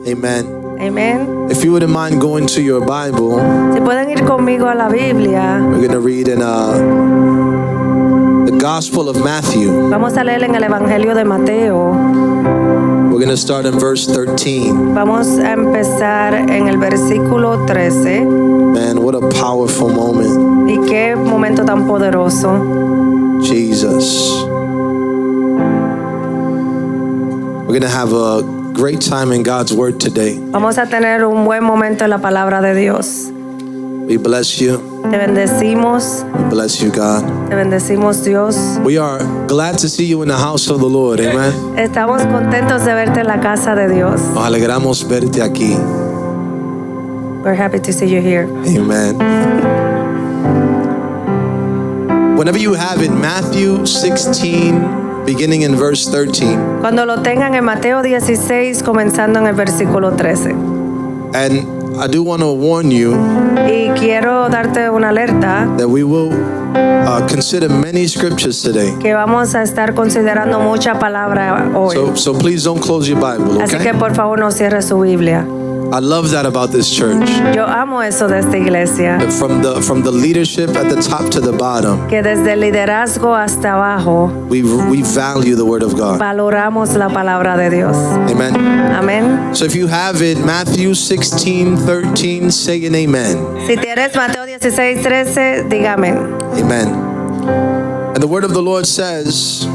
Amen. Amen. If you wouldn't mind going to your Bible, Si pueden ir conmigo a la Biblia, we're going to read in the Gospel of Matthew. vamos a leer en el Evangelio de Mateo. We're going to start in verse 13. Vamos a empezar en el versículo 13. Man, what a powerful moment. Y qué momento tan poderoso. Jesus. We're going to have a great time in God's Word today. Vamos a tener un buen momento en la palabra de Dios. We bless you. Te bendecimos, We bless you, God. te bendecimos Dios. We are glad to see you in the house of the Lord. Amen. Estamos contentos de verte en la casa de Dios. Nos alegramos verte aquí. We're happy to see you here. Amen. Whenever you have it, Matthew 16, beginning in verse 13. Cuando lo tengan en Mateo 16, comenzando en el versículo 13. And I do want to warn you Y quiero darte una alerta that we will consider many scriptures today. que vamos a estar considerando mucha palabra hoy. So please don't close your Bible, Así que okay? por favor no cierre su Biblia. I love that about this church. Yo amo eso de esta iglesia, From the leadership at the top to the bottom, que desde el liderazgo hasta abajo we value the Word of God. valoramos la palabra de Dios. Amen. Amén. So if you have it, Matthew 16:13, say an amen. Si tienes Mateo 16:13, dígame. Amen. And the word of the Lord says,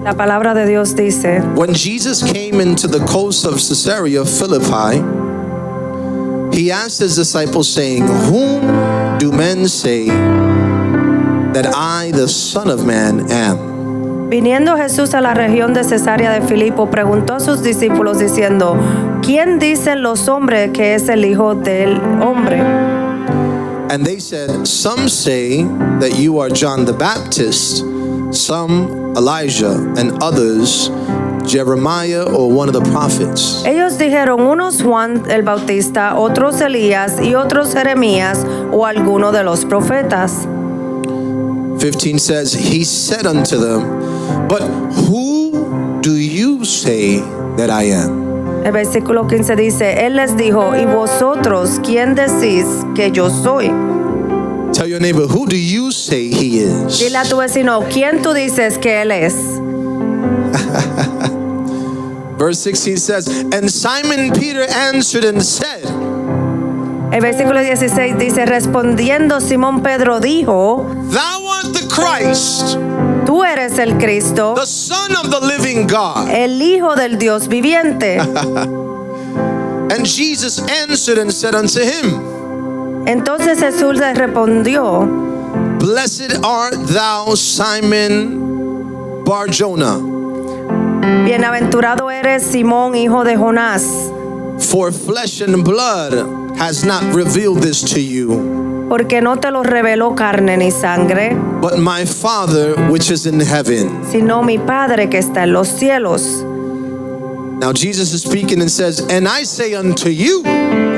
La palabra de Dios dice, when Jesus came into the coast of Caesarea Philippi, he asked his disciples, saying, whom do men say that I, the Son of Man, am? viniendo Jesús a la región de Cesarea de Filipo, preguntó a sus discípulos diciendo, ¿quién dicen los hombres que es el Hijo del Hombre? And they said, some say that you are John the Baptist, some Elijah, and others Jeremiah or one of the prophets. Ellos dijeron, unos Juan el Bautista, otros Elías y otros Jeremías o alguno de los profetas. 15 says, he said unto them, but who do you say that I am? El versículo 15 dice, Él les dijo, ¿y vosotros quién decís que yo soy? Tell your neighbor, who do you say he is? Dile a tu vecino, ¿quién tú dices que Él es? Verse 16 says, and Simon Peter answered and said, El versículo 16 dice, respondiendo Simón Pedro dijo, thou art the Christ, tú eres el Cristo, the Son of the living God. el Hijo del Dios viviente. And Jesus answered and said unto him, Entonces Jesús le respondió, blessed art thou, Simon Bar-Jonah, bienaventurado eres Simón, hijo de Jonás, for flesh and blood has not revealed this to you, porque no te lo reveló carne ni sangre, but my Father which is in heaven. sino mi Padre que está en los cielos. Now Jesus is speaking and says, and I say unto you,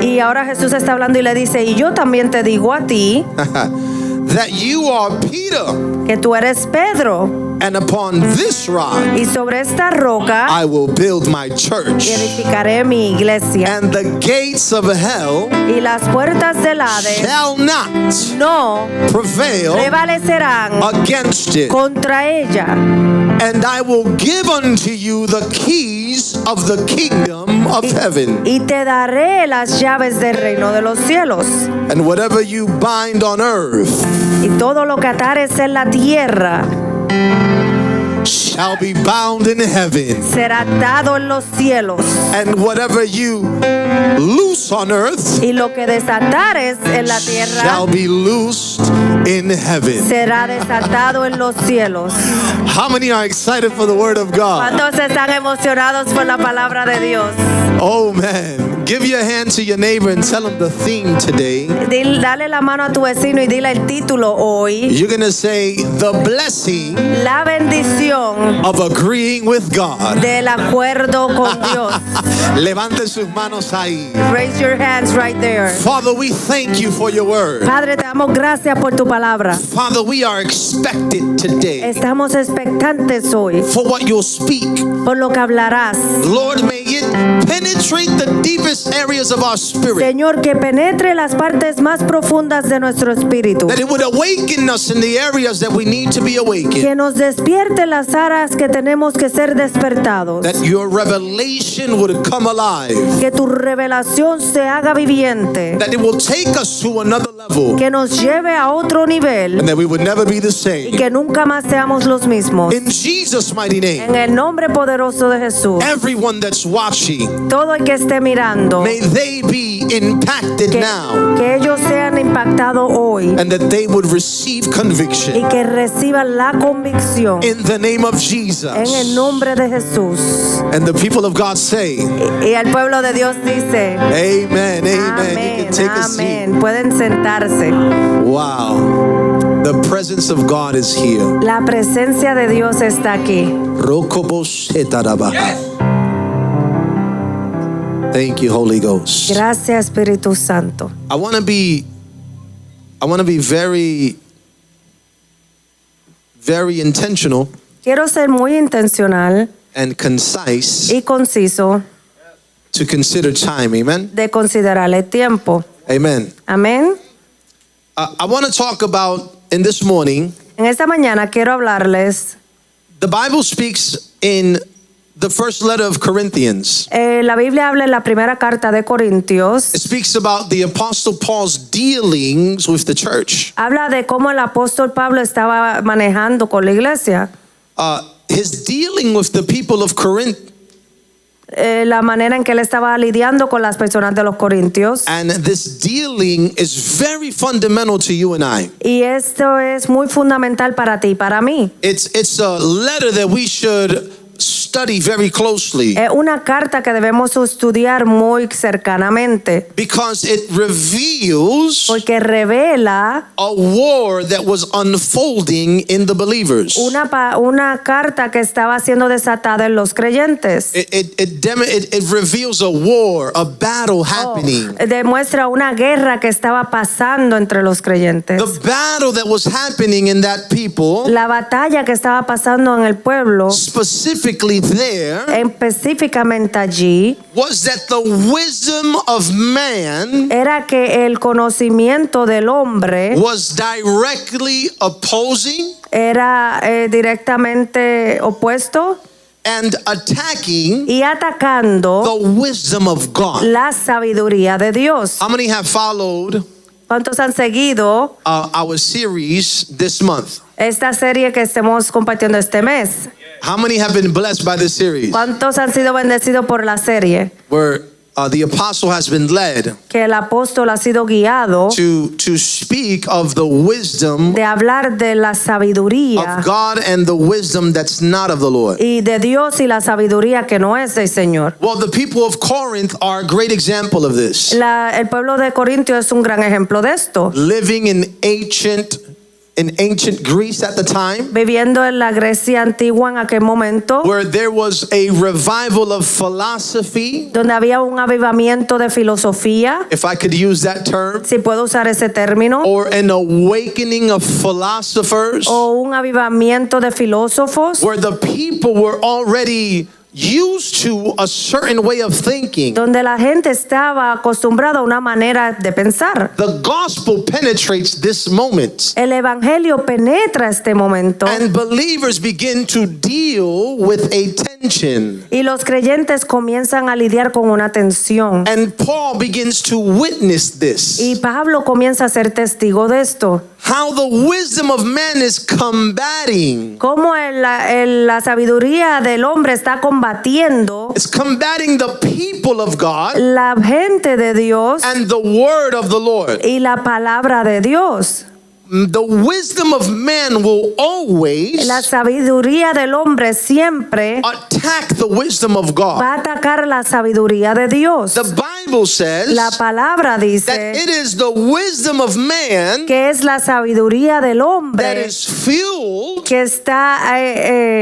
Y ahora Jesús está hablando y le dice, y yo también te digo a ti, that you are Peter, que tú eres Pedro, and upon this rock y sobre esta roca I will build my church, edificaré mi iglesia, and the gates of hell y las puertas del Hades shall not no prevail prevalecerán against it. contra ella. And I will give unto you the keys of the kingdom of heaven. Y te daré las llaves del reino de los cielos. And whatever you bind on earth Y todo lo que atares en la tierra shall be bound in heaven. será atado en los cielos. And whatever you loose on earth Y lo que desatares en la tierra shall be loosed in heaven. será desatado en los cielos. How many are excited for the word of God? ¿Cuántos están emocionados por la palabra de Dios? Oh man. Give your hand to your neighbor and tell him the theme today. Dale la mano a tu vecino y dile el título hoy. You're going to say the blessing La bendición of agreeing with God. del acuerdo con Dios. Levante sus manos ahí. Raise your hands right there. Father, we thank you for your word. Padre, te damos gracias por tu palabra. Father, we are expected today Estamos expectantes hoy for what you'll speak. por lo que hablarás. Lord, may it areas of our spirit. Señor, que penetre las partes más profundas de nuestro espíritu. That it would awaken us in the areas that we need to be awakened. Que nos despierte las áreas que tenemos que ser despertados. That your revelation would come alive. Que tu revelación se haga viviente. That it will take us to another level. Que nos lleve a otro nivel. And that we would never be the Y same. que nunca más seamos los mismos. In Jesus' mighty name. En el nombre poderoso de Jesús. Everyone that's watching, Todo el que esté mirando. may they be impacted now. Que ellos sean impactados hoy. And that they would receive Y conviction. que reciban la convicción. In the name of Jesus. En el nombre de Jesús. And the people of God say, Y el pueblo de Dios dice. amen, amen. You Amén, can take a seat. amén. Pueden sentarse. Wow. The presence of God is here. La presencia de Dios está aquí. Thank you, Holy Ghost. Gracias, Espíritu Santo. I want to be very, very intentional Quiero ser muy intencional and concise y conciso to consider time. Amen. de considerar el tiempo. Amen. Amén. I want to talk about in this morning. En esta mañana quiero hablarles. The Bible speaks in the first letter of Corinthians. La Biblia habla en la primera carta de Corintios. It speaks about the Apostle Paul's dealings with the church. Habla de cómo el apóstol Pablo estaba manejando con la iglesia. His dealing with the people of Corinth. La manera en que él estaba lidiando con las personas de los Corintios. And this dealing is very fundamental to you and I. Y esto es muy fundamental para ti y para mí. It's a letter that we should study very closely. Es una carta que debemos estudiar muy cercanamente. Because it reveals Porque revela a war that was unfolding in the believers. una carta que estaba siendo desatada en los creyentes. It reveals a war, a battle happening. Demuestra una guerra que estaba pasando entre los creyentes. The battle that was happening in that people, La batalla que estaba pasando en el pueblo, specifically there, específicamente allí, was that the wisdom of man era que el conocimiento del hombre was directly opposing era directamente opuesto and attacking y atacando the wisdom of God. la sabiduría de Dios. How many have followed ¿Cuántos han seguido our series this month? esta serie que estamos compartiendo este mes? How many have been blessed by this series? ¿Cuántos han sido bendecidos por la serie? Where the apostle has been led Que el apóstol ha sido guiado to speak of the wisdom de hablar de la sabiduría of God and the wisdom that's not of the Lord. y de Dios y la sabiduría que no es del Señor. Well, the people of Corinth are a great example of this. El pueblo de Corintio es un gran ejemplo de esto. Living in ancient Greece at the time, Viviendo en la Grecia antigua en aquel momento, where there was a revival of philosophy, donde había un avivamiento de filosofía, if I could use that term, si puedo usar ese término, or an awakening of philosophers, o un avivamiento de filósofos, where the people were already used to a certain way of thinking. donde la gente estaba acostumbrada a una manera de pensar. The gospel penetrates this moment, El evangelio penetra este momento and believers begin to deal with a tension. y los creyentes comienzan a lidiar con una tensión. And Paul begins to witness this. Y Pablo comienza a ser testigo de esto. How the wisdom of man is combating. Cómo la sabiduría del hombre está combatiendo It's combating the people of God la gente de Dios and the word of the Lord. y la palabra de Dios. The wisdom of man will always La sabiduría del hombre siempre attack the wisdom of God. va a atacar la sabiduría de Dios. The Bible says La palabra that dice it is the wisdom of man que es la sabiduría del that hombre is fueled, que está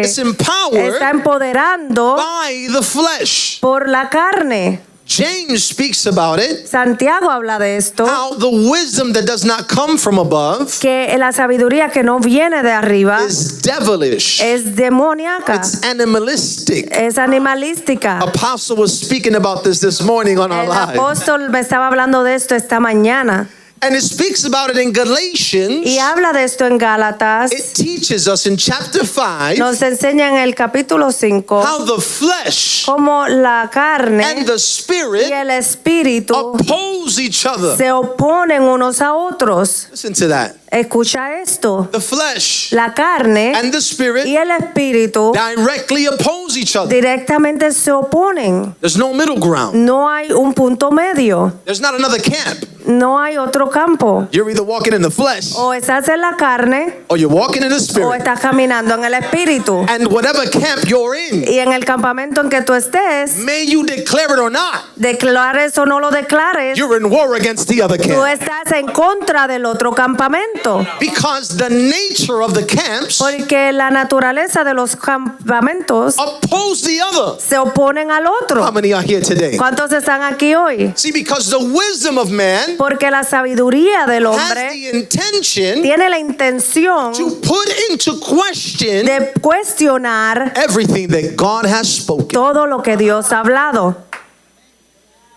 it's empowered empoderando by the flesh. por la carne. James speaks about it, Santiago habla de esto, how the wisdom that does not come from above que la sabiduría que no viene de arriba is devilish. es demoníaca, It's animalistic. es animalística. Apostle was speaking about this morning on our El live. apóstol me estaba hablando de esto esta mañana And it speaks about it in Galatians. y habla de esto en Gálatas. It teaches us in chapter 5 Nos enseña en el capítulo 5 how the flesh cómo la and carne the y spirit el espíritu oppose each other. se oponen unos a otros. Listen to that. Escucha esto. The flesh La carne and the spirit y el espíritu directly oppose each other. directamente se oponen. There's no middle ground. No hay un punto medio. There's not another camp. No hay otro campo. You're either walking in the flesh O estás en la carne or you're walking in the o spirit. estás caminando en el espíritu. And whatever camp you're in, Y en el campamento en que tú estés, may you declare it or not, declares o no lo declares, you're in war against the other tú camp. estás en contra del otro campamento. Because the nature of the camps Porque la naturaleza de los campamentos oppose the other. se oponen al How otro. many are here today? ¿Cuántos están aquí hoy? See, because the wisdom of man Porque la sabiduría del has hombre the intention tiene la intención to put into question de cuestionar everything that God has spoken. todo lo que Dios ha hablado.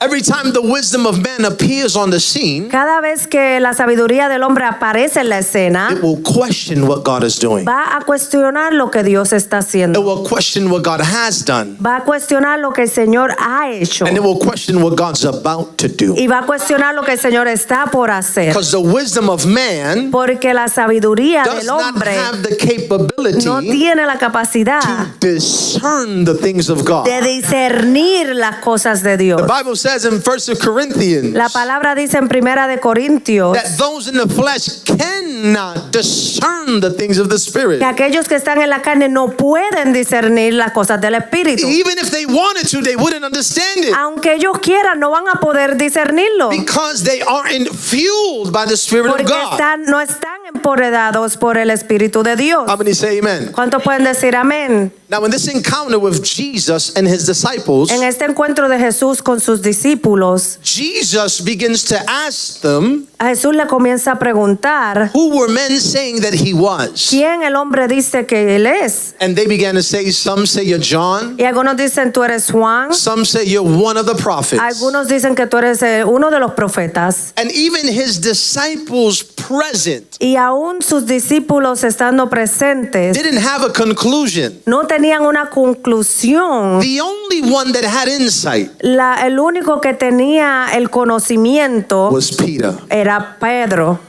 Every time the wisdom of man appears on the scene, Cada vez que la sabiduría del hombre aparece en la escena, it will question what God is doing. va a cuestionar lo que Dios está It haciendo. will question what God has done. Va a cuestionar lo que el Señor ha hecho. And it will question what God's about to do. Y va a cuestionar lo que el Señor está por hacer. Because the wisdom of man Porque la sabiduría does del not hombre have the capability no tiene la to capacidad discern the things of God. de discernir las cosas de Dios. The Bible says in 1 Corinthians La palabra dice en Primera de Corintios that those in the flesh cannot discern the things of the Spirit. que aquellos que están en la carne no pueden discernir las cosas del Espíritu. Even if they wanted to, they wouldn't understand it. Aunque ellos quieran, no van a poder discernirlo. Because they aren't fueled by the Spirit of Porque God. no están empodeраdos por el Espíritu de Dios. How many say amen? ¿Cuántos pueden decir amén? Now, in this encounter with Jesus and his disciples, En este encuentro de Jesús con sus discípulos, Jesus begins to ask them, a Jesús le comienza a preguntar who were men saying that he was? quién el hombre dice que él es. And they began to say, some say you're John, Y algunos dicen tú eres Juan, some say you're one of the prophets. algunos dicen que tú eres uno de los profetas. And even his disciples present Y aún sus discípulos estando presentes didn't have a conclusion. no tenían una conclusión. The only one that had insight El único que tenía el conocimiento was Peter. era Pedro.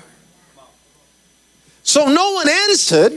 So no one answered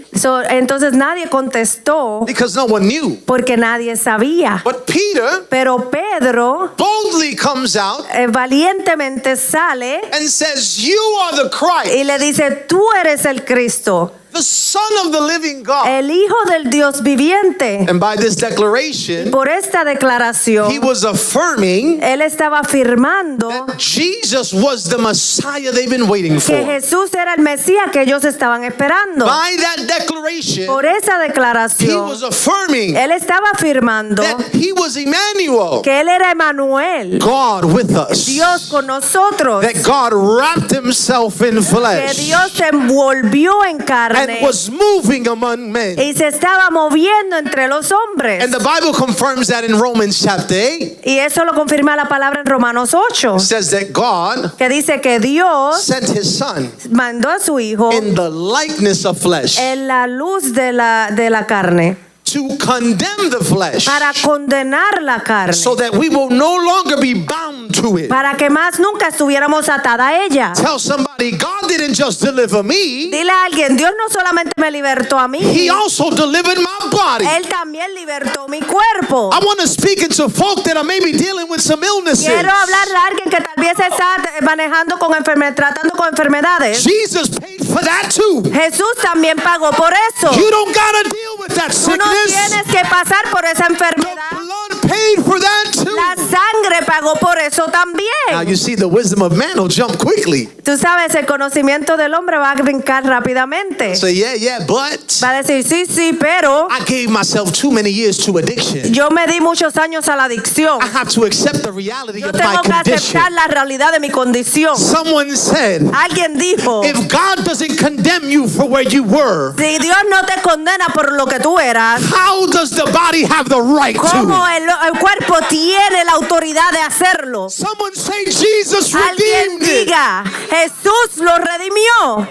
Entonces nadie contestó because no one knew. porque nadie sabía. But Peter Pero Pedro boldly comes out valientemente sale and says, you are the Christ, y le dice, tú eres el Cristo, the Son of the living God. el Hijo del Dios viviente. And by this declaration, Por esta he declaración, was affirming él estaba afirmando that Jesus was the Messiah they've been waiting que for. Jesús era el Mesías que ellos estaban esperando. By that declaration, Por esa he declaración, was affirming él estaba afirmando that he was Emmanuel, que él era Emmanuel, God with us, Dios con nosotros, that God wrapped himself in que flesh Dios se envolvió en carne and was moving among men. y se estaba moviendo entre los hombres. And the Bible confirms that in Romans chapter 8. Y eso lo confirma la palabra en Romanos 8, It says that God que dice que Dios sent his son mandó a su Hijo in the likeness of flesh en la luz de la carne to condemn the flesh para condenar la carne, so that we will no longer be bound to it. para que más nunca estuviéramos atada a ella. Tell somebody, God didn't just deliver me, Dile a alguien, Dios no solamente me libertó a mí, he also delivered my body. Él también libertó mi cuerpo. I want to speak into folk that are maybe dealing with some illnesses. Quiero hablarle a alguien que tal vez está manejando con tratando con enfermedades. Jesus paid for that too. Jesús también pagó por eso. You don't gotta deal with that Tú no sickness. tienes que pasar por esa The enfermedad. blood paid for that too. La sangre pagó pago por eso también. Now you see, the wisdom of man will jump quickly. Tú sabes, el conocimiento del hombre va a brincar rápidamente. Say, yeah, but Va a decir, sí, pero I gave myself too many years to addiction. yo me di muchos años a la adicción. I have to accept the reality Yo of my tengo que condition. aceptar la realidad de mi condición. Someone said, Alguien dijo, if God doesn't condemn you for where you were, si Dios no te condena por lo que tú eras, how does the body have the right ¿cómo to? el cuerpo tiene la autoridad de hacerlo? Someone say Jesus Alguien redeemed it. diga, Jesús lo redimió.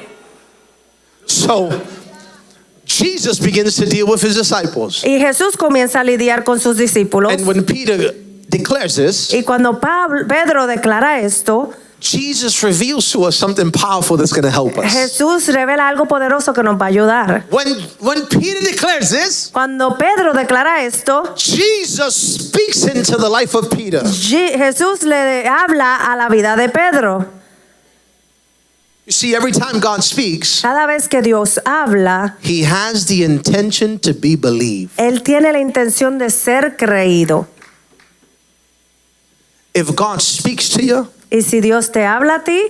So Jesus begins to deal with his disciples. Y Jesús comienza a lidiar con sus discípulos. And when Peter declares this, Y cuando Pedro declara esto, Jesus reveals to us something powerful that's going to help us. Jesús revela algo poderoso que nos va a ayudar. When Peter declares this, Cuando Pedro declara esto, Jesus speaks into the life of Peter. Jesús le habla a la vida de Pedro. You see, every time God speaks, Cada vez que Dios habla, he has the intention to be believed. Él tiene la intención de ser creído. If God speaks to you, Y si Dios te habla a ti,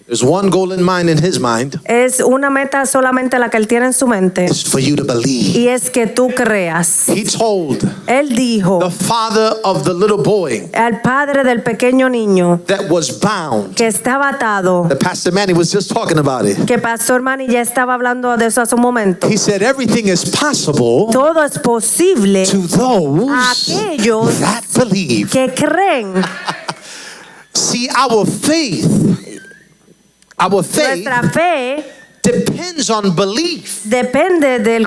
there's one goal in mind in his mind. es una meta solamente la que Él tiene en su mente. It's for you to believe. Y es que tú creas. He told Él dijo the father of the little boy al padre del pequeño niño that was bound. que estaba atado, That Pastor Manny was just talking about it. que Pastor Manny ya estaba hablando de eso hace un momento. He said everything is possible Todo es posible to those aquellos that believe. que creen. See, our faith Nuestra fe depends on belief, depende del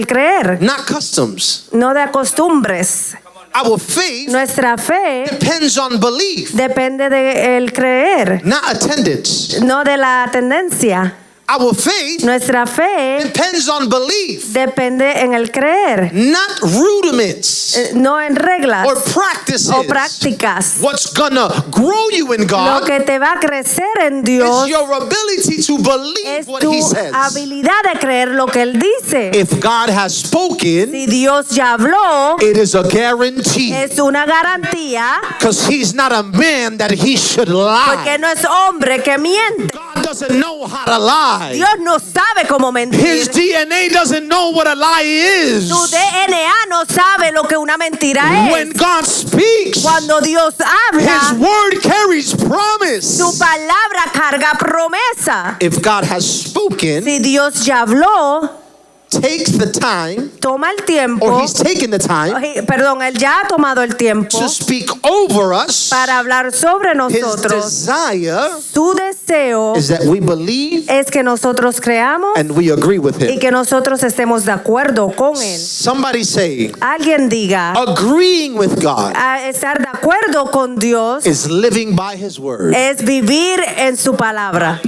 creer, not customs. no de costumbres. Our faith Nuestra fe depends on belief, depende del creer, not attendance. no de la tendencia. Our faith Nuestra fe depends on belief, depende en el creer, not rudiments no en reglas or practices. o prácticas. What's gonna grow you in Lo God que te va a crecer en Dios is your ability to believe es what tu He says. habilidad de creer lo que Él dice. If God has spoken, Si Dios ya habló, it is a guarantee, es una garantía, because He's not a man that He should porque lie. no es hombre que miente. God doesn't know how to lie. Dios no sabe cómo mentir. His DNA doesn't know what a lie is. Tu DNA no sabe lo que una mentira When es. God speaks, Cuando Dios His habla, word carries promise. su palabra carga promesa. If God has spoken, Si Dios ya habló, takes the time, toma el tiempo, or He's taken the time perdón, Él ya ha tomado el tiempo to speak over us, para hablar sobre His nosotros. desire Su deseo is that we believe es que nosotros creamos and we agree with y Him. que nosotros estemos de acuerdo con Él. Somebody say, Alguien diga, agreeing with God a estar de acuerdo con Dios is living by His word. es vivir en su palabra.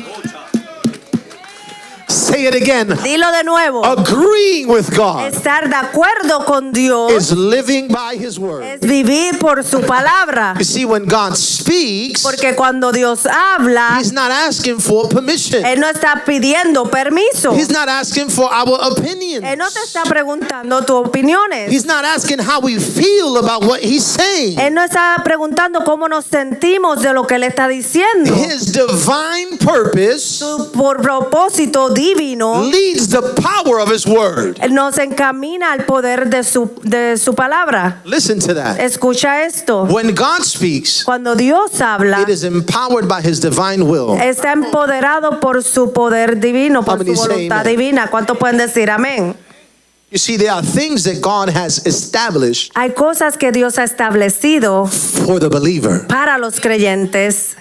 Say it again. Dilo de nuevo. Agreeing with God Estar de acuerdo con Dios is living by His word. es vivir por su palabra. You see, when God speaks, Porque cuando Dios habla, He's not asking for permission. Él no está pidiendo permiso. He's not asking for our opinions. Él no te está preguntando tus opiniones. He's not asking how we feel about what He's saying. Él no está preguntando cómo nos sentimos de lo que Él está diciendo. His divine purpose Su propósito divino leads the power of His word. nos encamina al poder de su palabra. Listen to that. Escucha esto. When God speaks, Cuando Dios habla, it is empowered by His divine will. está empoderado por su poder divino, por How su many say voluntad amen? divina. ¿Cuántos pueden decir amén? You see, there are things that God has established Hay cosas que Dios ha establecido for the believer. para los creyentes.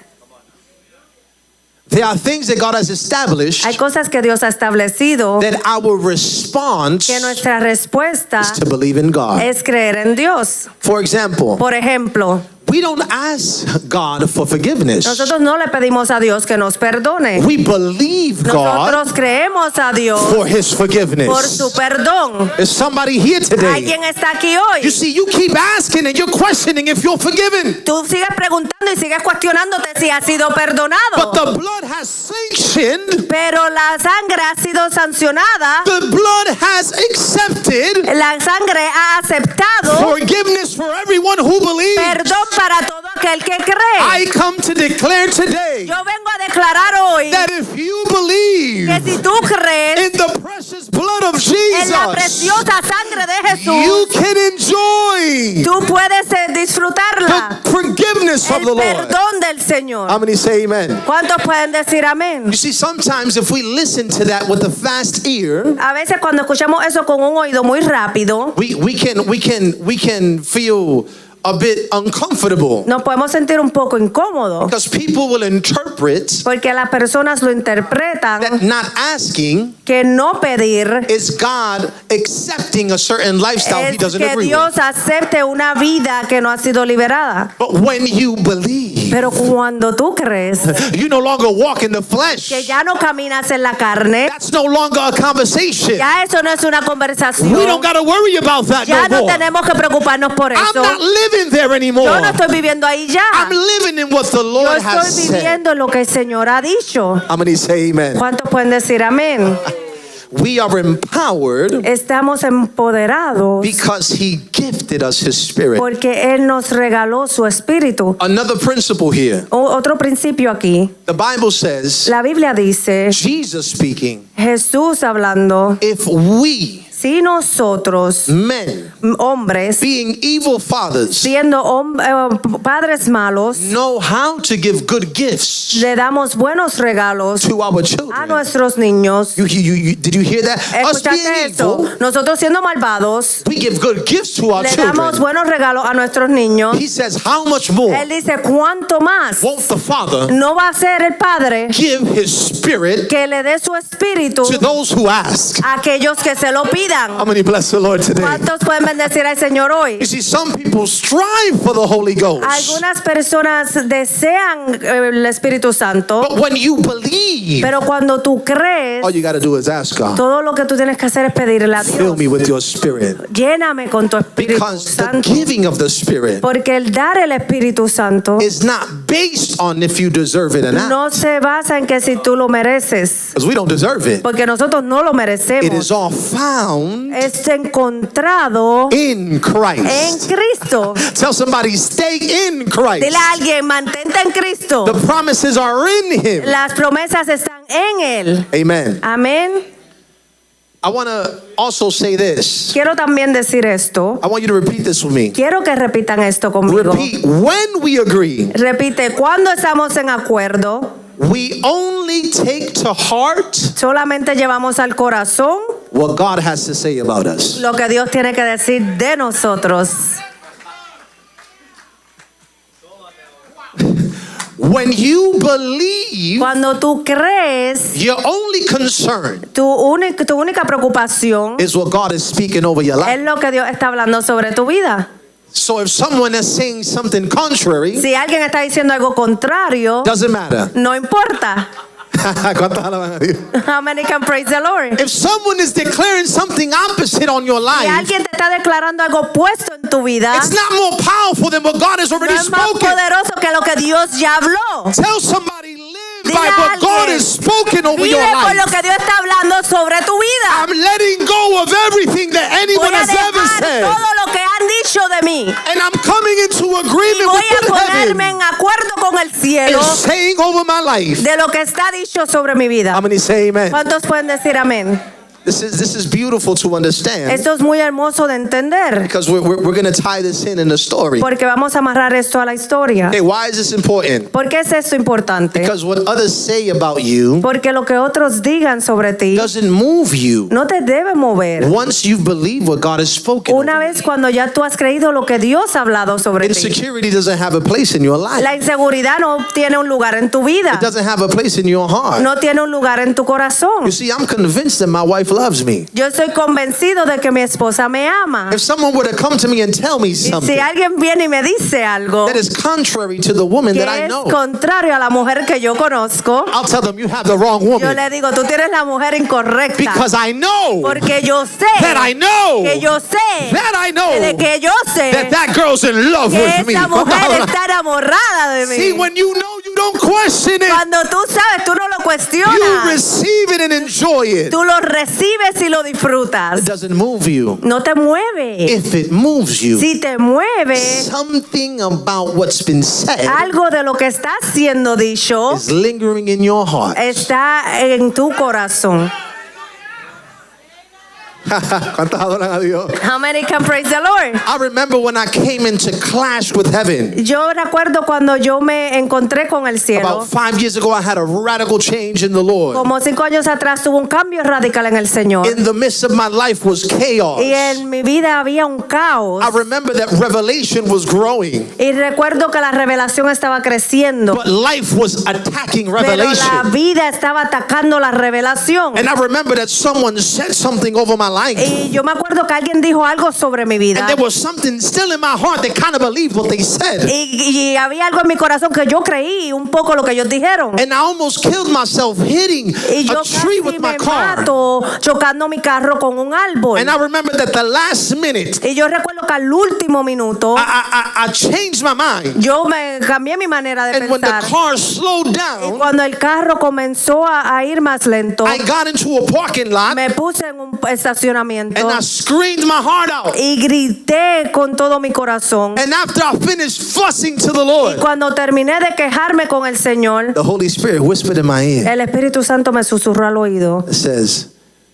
There are things that God has established Hay cosas que Dios ha establecido that our response que nuestra respuesta is to believe in God. es creer en Dios. For example, Por ejemplo, we don't ask God for forgiveness. nosotros no le pedimos a Dios que nos perdone. We believe God Nosotros creemos a Dios for His forgiveness. por su perdón. Is somebody here today? ¿Alguien está aquí You hoy? see, you keep asking and you're questioning if you're forgiven. Tú sigues preguntando y sigues cuestionándote si has sido But perdonado. the blood has sanctioned, Pero la sangre ha sido sancionada. the blood has accepted La sangre ha aceptado forgiveness for everyone who believes. perdón para todo aquel que cree. I come to declare today Yo vengo a declarar hoy that if you believe que si tú crees in the precious blood of en la Jesus, preciosa sangre de Jesús, you can enjoy tú puedes disfrutarla. the forgiveness of El the Lord. perdón del Señor. How many say amen? ¿Cuántos pueden decir amén? You see, sometimes if we listen to that with a fast ear, A veces cuando escuchamos eso con un oído muy rápido, we can feel a bit uncomfortable nos podemos sentir un poco incómodos because people will interpret porque las personas lo interpretan that not asking que no pedir is God accepting a certain lifestyle he es doesn't que agree Dios with. acepte una vida que no ha sido liberada. But when you believe, Pero cuando tú crees you no longer walk in the flesh. que ya no caminas en la carne, That's no longer a conversation. ya eso no es una conversación. We don't got to worry about that Ya no no more. tenemos que preocuparnos por I'm eso. not living there anymore. Yo no estoy viviendo ahí ya. I'm living in what the Yo Lord has estoy said. viviendo lo que el Señor ha dicho. How many say amen? ¿Cuántos pueden decir amén? We are empowered Estamos empoderados because he gifted us his spirit. porque Él nos regaló su espíritu. Another principle here. Otro principio aquí. The Bible says, La Biblia dice, Jesus speaking, Jesús hablando, if we, si nosotros, men, hombres, being evil fathers, siendo padres malos, know how to give good gifts le damos buenos regalos to our a children. nuestros niños. Did you hear that? Us being ¿Escuchaste eso? evil, Nosotros siendo malvados, we give good gifts to our le damos children. buenos regalos a nuestros niños. He says, how much more Él dice, ¿cuánto más won't the Father no va a ser el Padre give his spirit que le dé su espíritu to those who ask? a aquellos que se lo pidan? How many bless the Lord today? ¿Cuántos pueden bendecir al Señor hoy? You see, some people strive for the Holy Ghost. Algunas personas desean el Espíritu Santo, But when you believe, pero cuando tú crees, all you got to do is ask God, todo lo que tú tienes que hacer es pedirle a fill Dios. me with your spirit. Lléname con tu Espíritu Because the Santo. giving of the spirit Porque el dar el Espíritu Santo is not based on if you deserve it or not. no se basa en que si tú lo mereces, Because we don't deserve it. porque nosotros no lo It merecemos. is all found Es encontrado in en Christ. Cristo. Tell somebody, stay in Dile Christ. a alguien, mantente en Cristo. The promises are in Him. Las promesas están en Él. Amen. Amén. I want to also say this. Quiero también decir esto. I want you to repeat this with me. Quiero que repitan esto conmigo. Repeat, when we agree, Repite, cuando estamos en acuerdo, we only take to heart solamente llevamos al corazón what God has to say about us. lo que Dios tiene que decir de nosotros. When you believe, Cuando tú crees, your only concern tu única preocupación is what God is speaking over your es life. lo que Dios está hablando sobre tu vida. So if someone is saying something contrary, Si alguien está diciendo algo contrario, doesn't matter. no importa. ¿Cuántas alaban a Dios? How many can praise the Lord? If someone is declaring something opposite on your Si life, alguien te está declarando algo opuesto en tu vida, it's not more powerful than what God has no already es más spoken. poderoso que lo que Dios ya habló. Tell somebody, live Dile by a what God alguien, has spoken over your Vive por lo life. que Dios está hablando sobre tu vida. I'm letting go of everything that anyone Voy a has ever dejar said. todo lo que han dicho de mí. And I'm coming into Y agreement voy with a what ponerme heaven en acuerdo con el cielo is saying over my life. de lo que está dicho sobre mi vida. How many say amen? ¿Cuántos pueden decir amén? This is beautiful to understand Esto es muy hermoso de entender because we're going to tie this in the story. porque vamos a amarrar esto a la historia. Hey, why is this important? ¿Por qué es esto importante? Because what others say about you Porque lo que otros digan sobre ti doesn't move you no te debe mover. once you believe what God has spoken. Una over you. vez cuando ya tú has creído lo que Dios ha hablado sobre ti. Insecurity doesn't have a place in your life. La inseguridad no tiene un lugar en tu vida. It doesn't have a place in your heart. No tiene un lugar en tu corazón. You see, I'm convinced that my wife loves me. Yo estoy convencido de que mi esposa me ama. If someone were to come to me and tell me Y something si alguien viene y me dice algo that is contrary to the woman que that I es know, contrario a la mujer que yo conozco, I'll tell them you have the wrong yo woman le digo, tú tienes la mujer incorrecta. because I know Porque yo sé that I know que yo sé that I know de que yo sé that girl's in love que with me. esa mujer está enamorada de mí. See, when you know, you don't question it. Cuando tú sabes, tú no lo You cuestionas. receive it and enjoy it. Tú lo recibes y lo It disfrutas. doesn't move you. No te mueve. If it moves you, Si te mueve, something about what's been said algo de lo que está siendo dicho is lingering in your heart. está en tu corazón. ¿Cuántos adoran a Dios? How many can praise the Lord? I remember when I came into clash with heaven. Yo recuerdo cuando yo me encontré con el cielo. About 5 years ago, I had a radical change in the Lord. Como 5 años atrás tuve un cambio radical en el Señor. In the midst of my life was chaos. Y en mi vida había un caos. I remember that revelation was growing, Y recuerdo que la revelación estaba creciendo. but life was attacking Pero la revelation. vida estaba atacando la revelación. And I remember that someone said something over my life. Y yo me acuerdo que alguien dijo algo sobre mi vida. And there was something still in my heart that kind of believed what they said. Y había algo en mi corazón que yo creí un poco lo que ellos dijeron. And I almost killed myself hitting Y yo a tree casi with my me car. mato chocando mi carro con un árbol. And I remember that the last minute, Y yo recuerdo que al último minuto I changed my mind. yo me cambié mi manera de And when the pensar. car slowed Y down, cuando el carro comenzó a ir más lento, I got into a parking lot me puse en un estacionamiento and I screamed my heart out. y grité con todo mi corazón. And after I finished fussing to the Y Lord, cuando terminé de quejarme con el Señor, the Holy Spirit whispered in my ear. el Espíritu Santo me susurró al oído It says,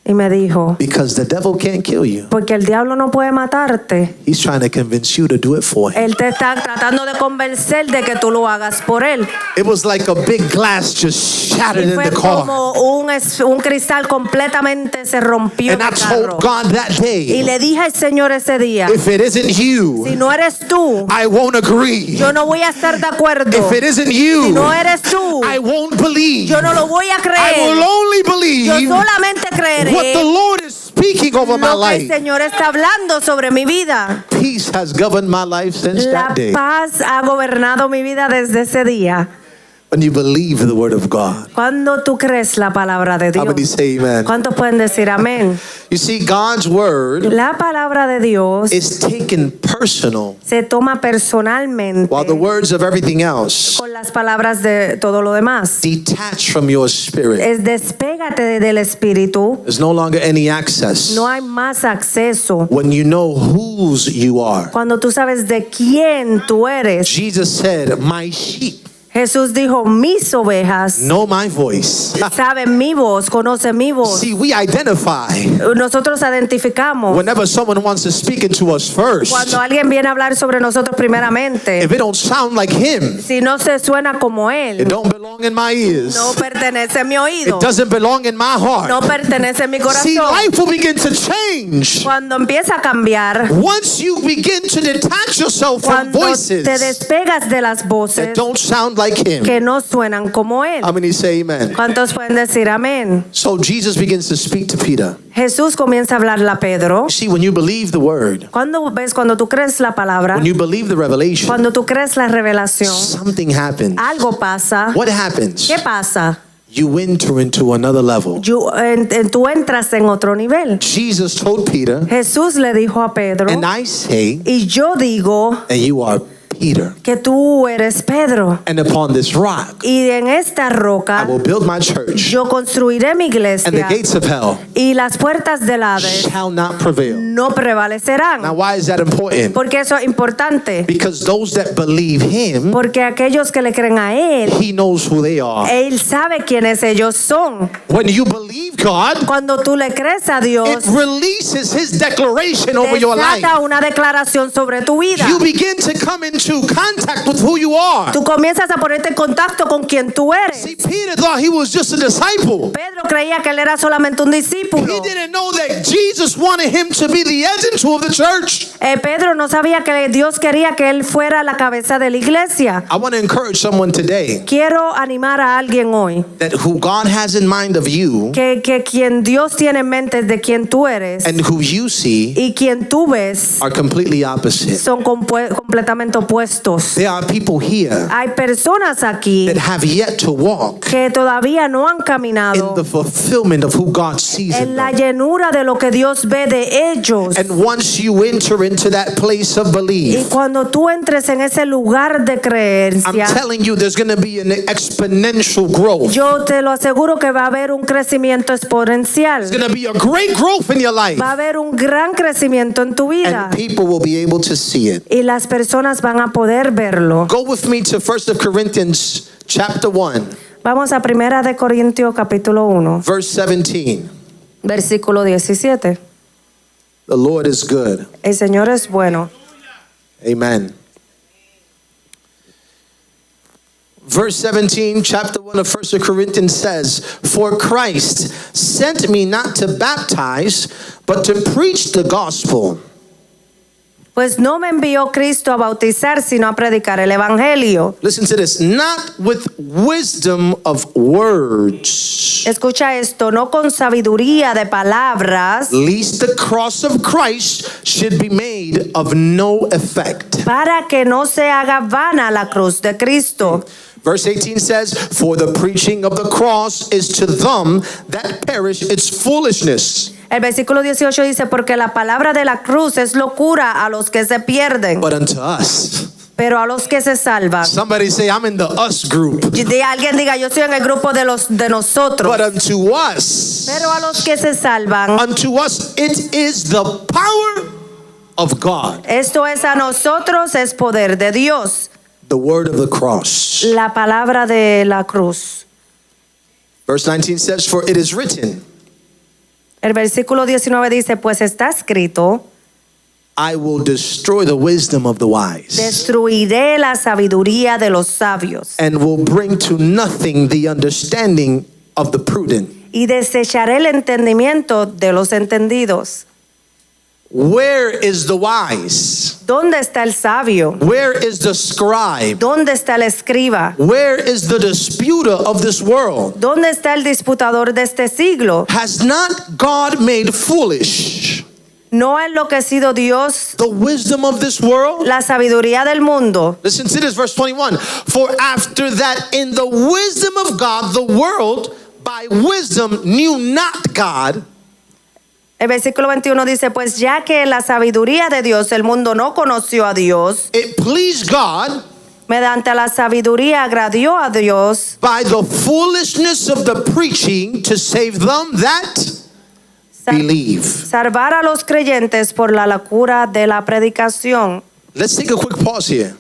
y me dijo, because the devil can't kill you, porque el diablo no puede matarte. he's trying to convince you to do it for him. Él te está tratando de convencer de que tú lo hagas por él. It was like a big glass just shattered Y in fue the car. como un cristal completamente se rompió And en I el carro. told God that Y day, le dije al Señor ese día, if it isn't si you, no eres tú, I won't agree. yo no voy a estar de acuerdo. If it isn't Si you, no eres tú, I won't believe. yo no lo voy a I will creer. only Yo believe solamente creeré what the Lord is speaking over my lo que el life. Señor está hablando sobre mi vida. Peace has governed my life since La that day. paz ha gobernado mi vida desde ese día. When you believe the word of God. Cuando tú crees la palabra de How many Dios. say amen? ¿Cuántos pueden decir amén? You see, God's word La palabra de Dios is taken personal, se toma personalmente while the words of everything else con las palabras de todo lo demás. detach from your spirit. Es despégate del espíritu. There's no longer any access. No hay más acceso. When you know whose you are. Cuando tú sabes de quién tú eres. Jesus said, my sheep Jesús dijo, mis ovejas know my voice. saben mi voz, conocen mi voz. See, we identify Nosotros identificamos whenever someone wants to speak into us first. cuando alguien viene a hablar sobre nosotros primeramente. If it don't sound like him, Si no se suena como it él, don't belong in my ears. no pertenece a mi oído, It doesn't belong in my heart. no pertenece a mi See, corazón. life will begin to change Cuando empieza a cambiar, once you begin to detach yourself from cuando voices te despegas de las that voces don't sound like him. que no suenan como él. How many say amen? ¿Cuántos pueden decir amén? So Jesus begins to speak to Peter. Jesús comienza a hablarle a Pedro. See, when you believe the word, Cuando tú crees la palabra, when you believe the revelation, cuando tú crees la revelación, something happens. algo pasa. What happens? ¿Qué pasa? You enter into another level. Tú entras en otro nivel. Jesus told Peter, Jesús le dijo a Pedro, and I say, y yo digo and you are Peter, que tú eres Pedro. and upon this rock Y en esta I roca will build my church, yo construiré mi and the iglesia. gates of hell Y las puertas del Hades shall not prevail. no prevalecerán. Now, why is that important? Porque eso es importante. Because those that believe him, Porque aquellos que le creen a Él, he knows who they are. Él sabe quiénes ellos son. When you believe God, Cuando tú le crees a Dios, it releases his declaration over your life. desata una declaración sobre tu vida. You begin to come into contact with who you are. Tú comienzas a ponerte en contacto con quien tú eres. See, Peter thought he was just a disciple. Pedro creía que él era solamente un discípulo. He didn't know that Jesus wanted him to be the head and toe of the church. Pedro no sabía que Dios quería que él fuera la cabeza de la iglesia. I want to encourage someone today Quiero animar a alguien hoy that who God has in mind of you que quien Dios tiene en mente de quien tú eres and who you see y quien tú ves are completely opposite. son completamente opuestos. dispuestos. There are people here Hay personas aquí that have yet to walk que todavía no han in caminado the fulfillment of who God sees in en la them. llenura de lo que Dios ve de ellos. And once you enter into that place of Y belief, cuando tú entres en ese lugar de I'm creencia, telling you, there's going to be an exponential growth. yo te lo aseguro que va a haber un crecimiento exponencial. There's going to be a great growth in your life. Va a haber un gran crecimiento en tu vida. And people will be able to see it. Y las personas van a poder verlo. Go with me to 1 Corinthians chapter 1, Vamos a 1 de Corintios capítulo 1, verse 17. versículo 17. The Lord is good. El Señor es bueno. Amen. Verse 17, chapter 1 of 1 Corinthians says, "For Christ sent me not to baptize, but to preach the gospel." Pues no me envió Cristo a bautizar, sino a predicar el evangelio. Listen to this. Not with wisdom of words, Escucha esto, no con sabiduría de palabras, lest the cross of Christ should be made of no effect. para que no se haga vana la cruz de Cristo. Verse 18 says, "For the preaching of the cross is to them that perish its foolishness, El versículo 18 dice, porque la palabra de la cruz es locura a los que se pierden, but unto us." pero a los que se salvan. Somebody say, "I'm in the us group." Alguien diga, yo estoy en el grupo de nosotros. But unto us, Pero a los que se salvan, unto us it is the power of God. esto es a nosotros, es poder de Dios. The word of the cross. La palabra de la cruz. Verse 19 says, "For it is written, El versículo 19 dice, pues está escrito, I will destroy the wisdom of the wise, destruiré la sabiduría de los sabios and will bring to nothing the understanding of the prudent." y desecharé el entendimiento de los entendidos. Where is the wise? ¿Dónde está el sabio? Where is the scribe? ¿Dónde está el escriba? Where is the disputer of this world? ¿Dónde está el disputador de este siglo? Has not God made foolish ¿No ha enloquecido Dios the wisdom of this world? la sabiduría del mundo? Listen to this, verse 21. "For after that, in the wisdom of God, the world by wisdom knew not God. El versículo 21 dice, pues ya que en la sabiduría de Dios el mundo no conoció a Dios, It pleased God mediante la sabiduría agradió a Dios by the foolishness of the preaching to save them that believe." salvar a los creyentes por la locura de la predicación. Let's take a quick pause here.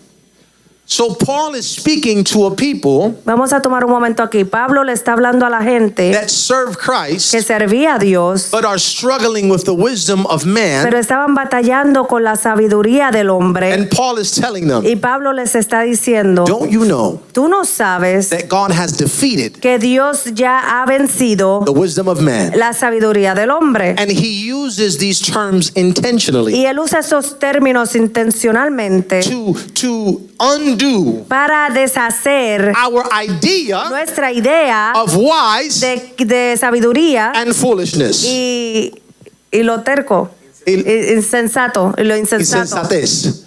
So Paul is speaking to a people Vamos a tomar un momento aquí. Pablo le está hablando a la gente that serve que Christ servía a Dios, but are struggling with the wisdom of man, pero estaban batallando con la sabiduría del hombre. and Paul is telling them, Y Pablo les está diciendo, don't you know tú no sabes that God has defeated que Dios ya ha vencido the wisdom of man? la sabiduría del hombre. And he uses these terms intentionally Y él usa esos términos intencionalmente to undo para deshacer our idea nuestra idea of wise de sabiduría and foolishness. y lo terco, Il- insensato, y lo insensato. Insensatez.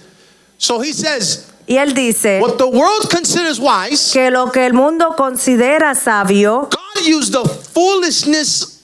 So he says, Y él dice what the world considers wise, que lo que el mundo considera sabio, God used the foolishness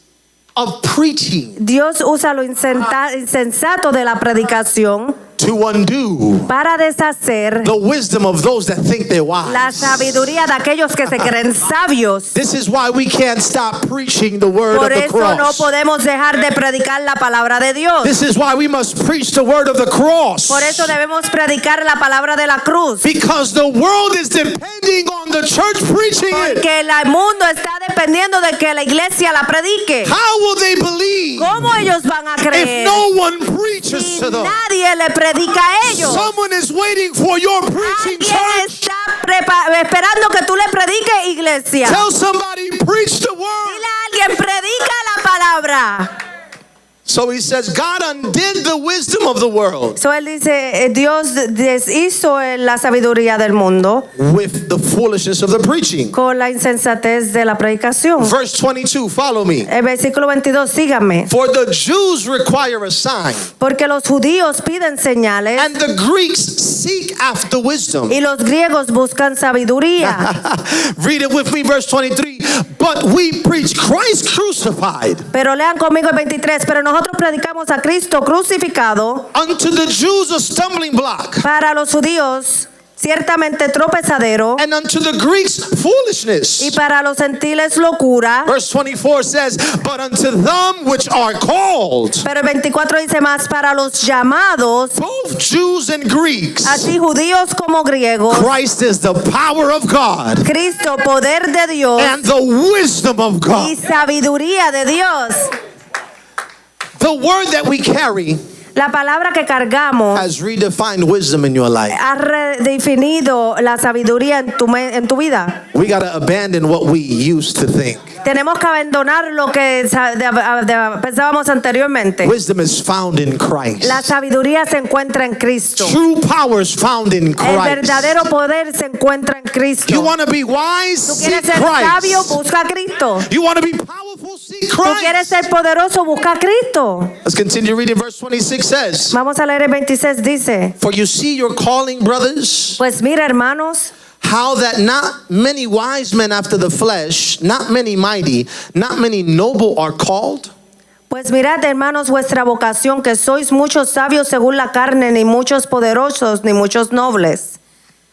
of preaching Dios usa lo insensato de la predicación to undo para deshacer the wisdom of those that think they're la wise. sabiduría de aquellos que se creen sabios. This is why we can't stop preaching the word Por of the eso no cross. podemos dejar de predicar la palabra de Dios. This is why we must preach the word of the cross. Por eso debemos predicar la palabra de la cruz. Because the world is depending on the church preaching it. Porque el mundo está dependiendo de que la iglesia la predique. How will they believe ¿Cómo ellos van a if creer no one preaches si to them? nadie le predica a ellos? Someone is waiting for your preaching, Alguien church. está esperando que tú le prediques, iglesia. Tell somebody, preach the word. Dile a alguien, predica la palabra. So he says, God undid the wisdom of the world So él dice, Dios deshizo la sabiduría del mundo with the foolishness of the preaching. con la insensatez de la predicación. Verse 22, follow me. El versículo 22, síganme. For the Jews require a sign, Porque los judíos piden señales and the Greeks seek after wisdom. y los griegos buscan sabiduría. Read it with me, verse 23. But we preach Christ crucified, Pero lean conmigo el 23. Pero nosotros predicamos a Cristo crucificado, unto the Jews a stumbling block, para los judíos ciertamente tropezadero and unto the Greeks y foolishness. para los gentiles locura. Verse 24 says, but unto them which are called, Pero el 24 dice más, para los llamados, both Jews and Greeks, así judíos como griegos, Christ is the power of God Cristo, poder de Dios and the wisdom of y God. sabiduría de Dios. The word that we carry La palabra que cargamos has redefined wisdom in your life. ha redefinido la sabiduría en tu vida. We got to abandon what we used to think. Tenemos que abandonar lo que pensábamos anteriormente. Wisdom is found in Christ. La sabiduría se encuentra en Cristo. True power is found in El Christ. verdadero poder se encuentra en Cristo. You want to be wise? Tú Seek quieres ser sabio, Christ. busca a Cristo. You want to be powerful? Seek Tú quieres Christ. ser poderoso, busca a Cristo. Let's continue reading. Verse 26 says, Vamos a leer el 26, dice, for you see your calling, brothers, pues mira, hermanos, how that not many wise men after the flesh, not many mighty, not many noble are called. pues mirad, hermanos, vuestra vocación, que sois muchos sabios según la carne, ni muchos poderosos, ni muchos nobles.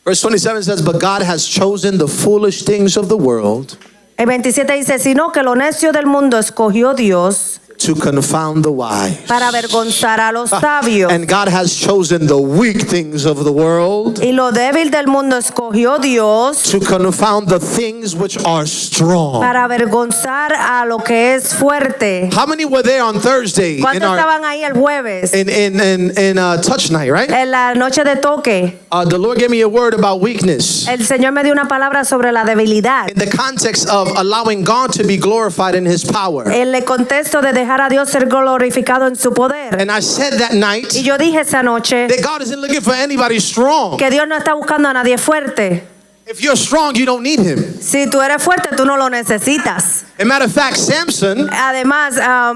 Verse 27 says, but God has chosen the foolish things of the world El 27 dice, sino que lo necio del mundo escogió Dios to confound the wise. para avergonzar a los sabios. And God has chosen the weak things of the world Y lo débil del mundo escogió Dios to confound the things which are strong. para avergonzar a lo que es fuerte. How many were there on Thursday in ¿Cuántos our estaban ahí el jueves? in touch night, right? En la noche de toque, The Lord gave me a word about weakness el Señor me dio una palabra sobre la debilidad. in the context of allowing God to be glorified in his power. En el contexto de dejar a Dios ser glorificado en su poder. And I said that night Y yo dije esa noche that God isn't looking for anybody strong. que Dios no está buscando a nadie fuerte. If you're strong, you don't need him. Si tú eres fuerte, tú no lo necesitas. As a matter of fact, Samson Además,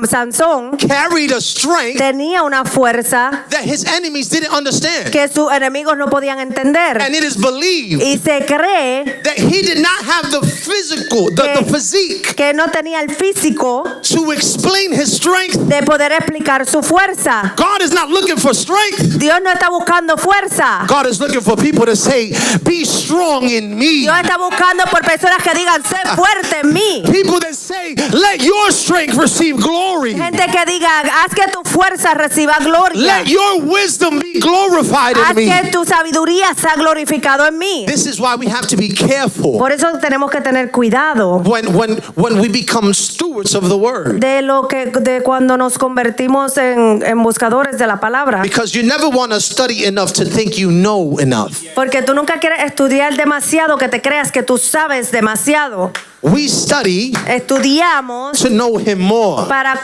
Sansón carried a strength tenía una fuerza that his enemies didn't understand. que sus enemigos no podían entender. And it is believed Y se cree that he did not have the physical, the physique que no tenía el físico to explain his strength. de poder explicar su fuerza. God is not looking for strength. Dios no está buscando fuerza. God is looking for people to say, be strong in me. Dios está buscando por personas que digan, sé fuerte en mí. People that say, let your strength receive glory. Gente que diga, haz que tu fuerza reciba gloria. Let your wisdom be glorified Haz in me. que tu sabiduría sea glorificado en mí. This is why we have to be careful Por eso tenemos que tener cuidado when we become stewards of the word. de cuando nos convertimos en buscadores de la palabra. Because you never want to study enough to think you know enough. Porque tú nunca quieres estudiar demasiado que te creas que tú sabes demasiado. We study Estudiamos to know him more. para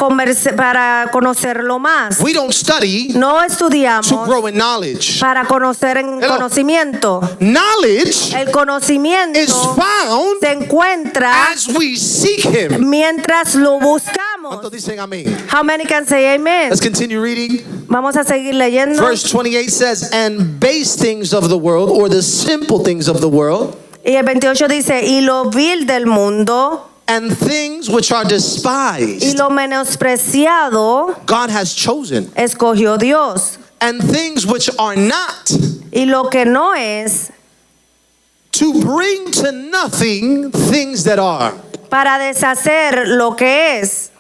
conocerlo más. We don't study No to estudiamos grow in knowledge. para conocer en Hello. conocimiento. Knowledge El is conocimiento found se encuentra as we seek him. mientras lo buscamos. ¿Cuántos dicen amén? How many can say amen? Let's continue reading. Vamos a seguir leyendo. Verse 28 says, and base things of the world, or the simple things of the world, Y el 28 dice, y lo vil del mundo and things which are y despised, lo menospreciado God has chosen, escogió Dios. and things which are not, Y lo que no es, to bring to nothing things that are. para deshacer lo que es.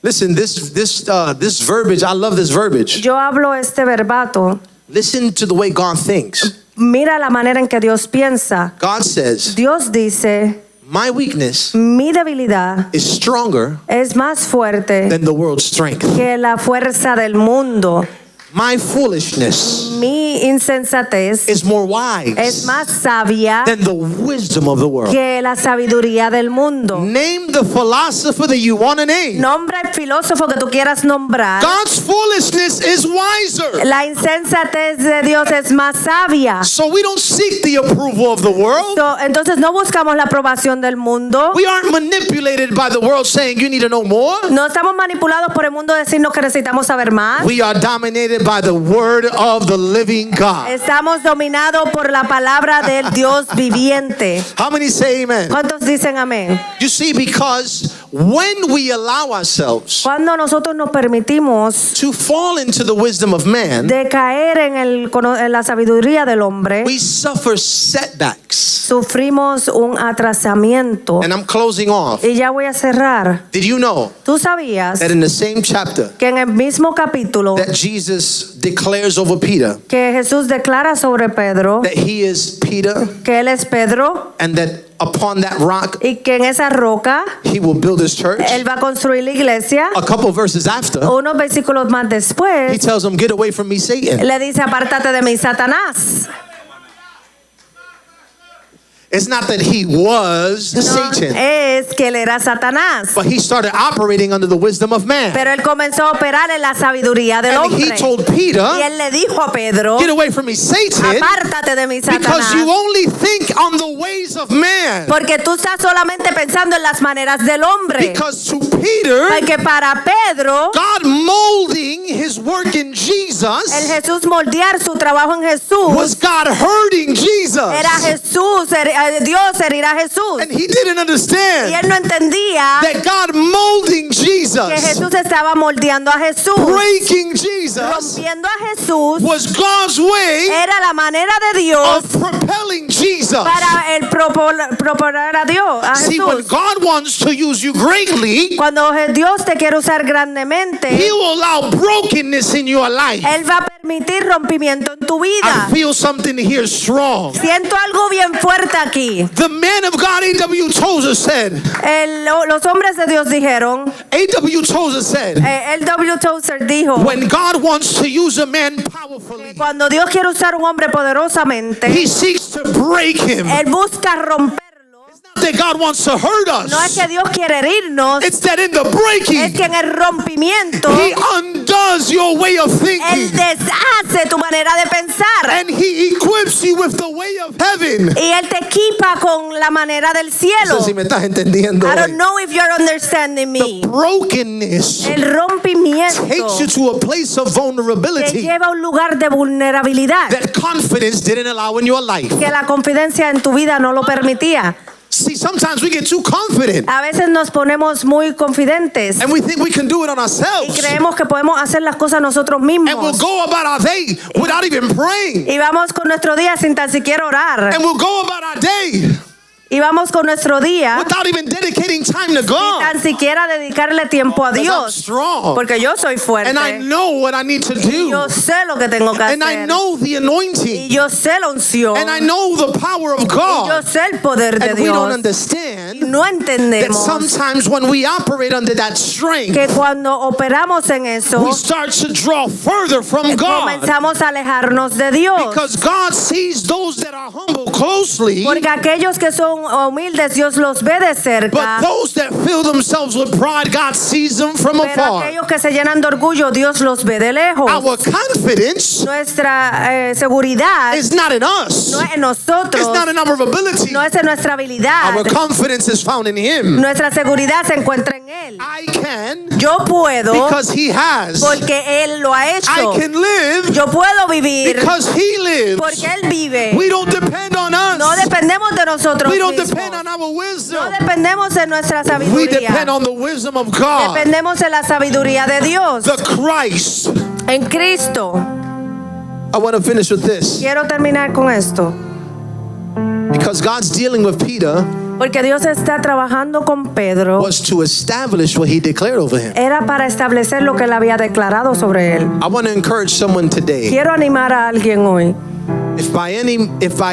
Listen, this verbiage, I love this verbiage. Yo hablo este verbato. Listen to the way God thinks. Mira la manera en que Dios piensa. God says, Dios dice, my weakness mi debilidad is stronger es más fuerte than the world's strength. que la fuerza del mundo. My foolishness mi insensatez is more wise es más sabia than the wisdom of the world. que la sabiduría del mundo. Name the philosopher that you want to name. Nombra el filósofo que tú quieras nombrar. God's foolishness is wiser. La insensatez de Dios es más sabia. So we don't seek the approval of the world. Entonces no buscamos la aprobación del mundo. We aren't manipulated by the world saying you need to know more. No estamos manipulados por el mundo decirnos que necesitamos saber más. We are dominated by the word of the living God. Estamos dominados por la palabra del Dios viviente. How many say amen? ¿Cuántos dicen amén? You see, because when we allow ourselves Cuando nosotros nos permitimos to fall into the wisdom of man, de caer en la sabiduría del hombre, we suffer setbacks. sufrimos un atrasamiento. And I'm closing off. Y ya voy a cerrar. Did you know ¿Tú sabías that in the same chapter que en el mismo capítulo that Jesus declares over Peter que Jesús declara sobre Pedro that he is Peter que él es Pedro and that upon that rock y que en esa roca he will build his church? él va a construir la iglesia? A couple verses after, Unos versículos más he después tells him, "Get away from me, Satan." le dice: apártate de mí, Satanás. It's not that he was No Satan, es que él era Satanás, but he started operating under the wisdom of man. pero él comenzó a operar en la sabiduría del And he hombre. told Y Peter, él le dijo a Pedro: "Get away from me, Satan, apártate de mí, because Satanás, you only think on the ways of man." porque tú estás solamente pensando en las maneras del hombre. Because to Peter, Porque para Pedro, God molding his work in el Jesus Jesús moldear su trabajo en Jesús was God hurting Jesus. era Jesús, Dios herir a Jesús. And he didn't Y understand él no entendía that God molding que Jesus, Jesús estaba moldeando a Jesús, breaking Jesus, rompiendo a Jesús. was God's way Era la manera de Dios of propelling Jesus. para el proponer a Dios, a See, when Jesús. God wants to use you greatly, Cuando Dios te quiere usar grandemente, he will allow brokenness in your life. Él va a permitir rompimiento en tu I vida. feel something here strong. Siento algo bien fuerte aquí. The man of God, A.W. Tozer, said, Los hombres de Dios dijeron, A.W. Tozer said, L.W. Tozer dijo, when God wants to use a man powerfully, cuando Dios quiere usar un hombre poderosamente, he seeks to break him. Él busca romperlo. That God wants to hurt us. No es que Dios quiere herirnos, It's that in the es breaking, que en el rompimiento he undoes your way of Él thinking. deshace tu manera de pensar And he equips you with the way of heaven. y Él te equipa con la manera del No cielo. sé si me estás entendiendo I hoy. don't know if you're understanding me. The brokenness El rompimiento takes you to a place of te vulnerability lleva a un lugar de vulnerabilidad that confidence didn't allow in your life. que la confidencia en tu vida no lo permitía. See, sometimes we get too confident A veces nos ponemos muy confidentes and we think we can do it on y ourselves. creemos que podemos hacer las cosas nosotros And we'll mismos. go about our day without even praying. Y vamos con nuestro día sin tan siquiera orar. And we'll go about our day Y vamos con nuestro día without even dedicating time to sin God. tan siquiera dedicarle tiempo a 'Cause I'm Dios. strong. Porque yo soy fuerte. And I know what I need to Yo do. sé lo que tengo que And I hacer. know the Y anointing. yo sé la unción. And I know the power of Y yo God. sé el poder de And we don't Dios. understand No that entendemos sometimes when we operate under that strength, que cuando operamos en eso, we start to draw further from God. comenzamos a alejarnos de Dios. Because God sees those that are humble closely, Porque aquellos que son humildes, Dios los ve de but cerca. those that fill themselves with pride, God sees them from Pero afar. aquellos que se llenan de orgullo, Dios los ve de lejos. Our confidence Nuestra seguridad is not in us. no es en nosotros, It's not in our ability. no es en nuestra habilidad. Our confidence is found in Him. Nuestra seguridad se encuentra en Él. I can Yo puedo because He has. porque Él lo ha I hecho. can live Yo puedo vivir because He lives. porque Él vive. We don't depend on No us. dependemos de nosotros We don't mismos. depend on our No wisdom. dependemos de nuestra We depend sabiduría. on the wisdom of God. Dependemos de la sabiduría de Dios. The Christ. En Cristo. I want to finish with this. Quiero terminar con esto. Because God's dealing with Peter Porque Dios está trabajando con Pedro. was to establish what He declared over him. Era para establecer lo que él había declarado sobre él. I want to encourage someone today. Quiero animar a alguien hoy. If by